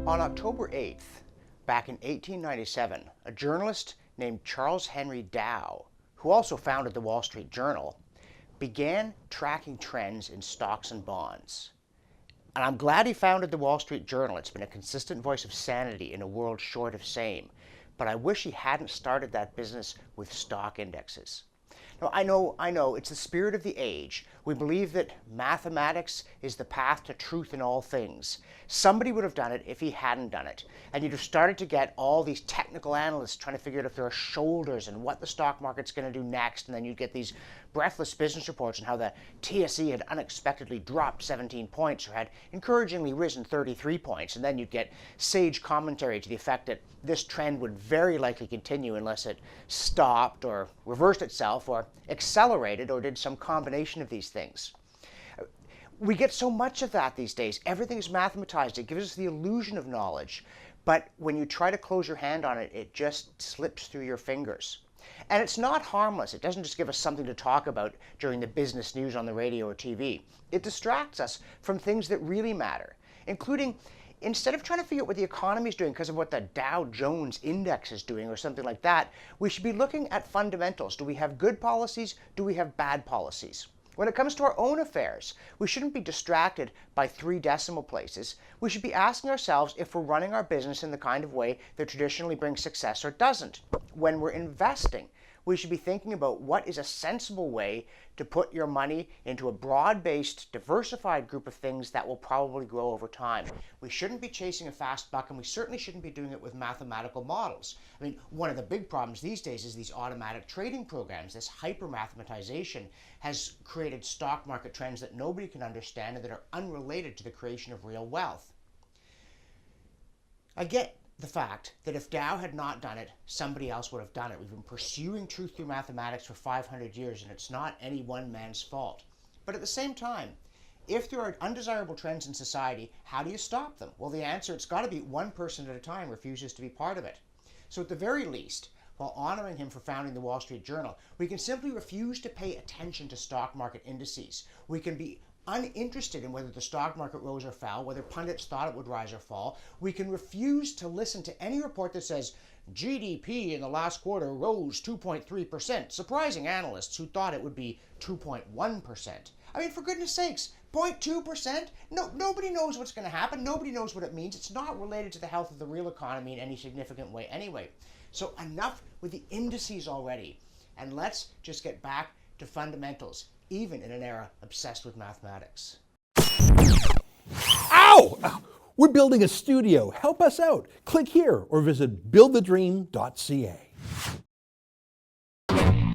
On October 8th, back in 1897, a journalist named Charles Henry Dow, who also founded the Wall Street Journal, began tracking trends in stocks and bonds. And I'm glad he founded the Wall Street Journal. It's been a consistent voice of sanity in a world short of same. But I wish he hadn't started that business with stock indexes. Now, I know, it's the spirit of the age. We believe that mathematics is the path to truth in all things. Somebody would have done it if he hadn't done it. And you'd have started to get all these technical analysts trying to figure out if there are shoulders and what the stock market's going to do next. And then you'd get these breathless business reports on how the TSE had unexpectedly dropped 17 points or had encouragingly risen 33 points. And then you'd get sage commentary to the effect that this trend would very likely continue unless it stopped or reversed itself or accelerated or did some combination of these things. We get so much of that these days. Everything is mathematized. It gives us the illusion of knowledge. But when you try to close your hand on it, it just slips through your fingers. And it's not harmless. It doesn't just give us something to talk about during the business news on the radio or TV. It distracts us from things that really matter, including instead of trying to figure out what the economy is doing because of what the Dow Jones Index is doing or something like that, we should be looking at fundamentals. Do we have good policies? Do we have bad policies? When it comes to our own affairs, we shouldn't be distracted by 3 decimal places. We should be asking ourselves if we're running our business in the kind of way that traditionally brings success or doesn't. When we're investing, we should be thinking about what is a sensible way to put your money into a broad-based, diversified group of things that will probably grow over time. We shouldn't be chasing a fast buck, and we certainly shouldn't be doing it with mathematical models. I mean, one of the big problems these days is these automatic trading programs. This hyper-mathematization has created stock market trends that nobody can understand and that are unrelated to the creation of real wealth. I get the fact that if Dow had not done it, somebody else would have done it. We've been pursuing truth through mathematics for 500 years, and it's not any one man's fault. But at the same time, if there are undesirable trends in society, how do you stop them? Well, the answer, it's got to be one person at a time refuses to be part of it. So at the very least, while honoring him for founding the Wall Street Journal, we can simply refuse to pay attention to stock market indices. We can be uninterested in whether the stock market rose or fell, whether pundits thought it would rise or fall. We can refuse to listen to any report that says GDP in the last quarter rose 2.3%, surprising analysts who thought it would be 2.1%. I mean, for goodness sakes, 0.2%? No, nobody knows what's going to happen. Nobody knows what it means. It's not related to the health of the real economy in any significant way anyway. So enough with the indices already, and let's just get back to fundamentals, even in an era obsessed with mathematics. Ow! We're building a studio. Help us out. Click here or visit buildthedream.ca.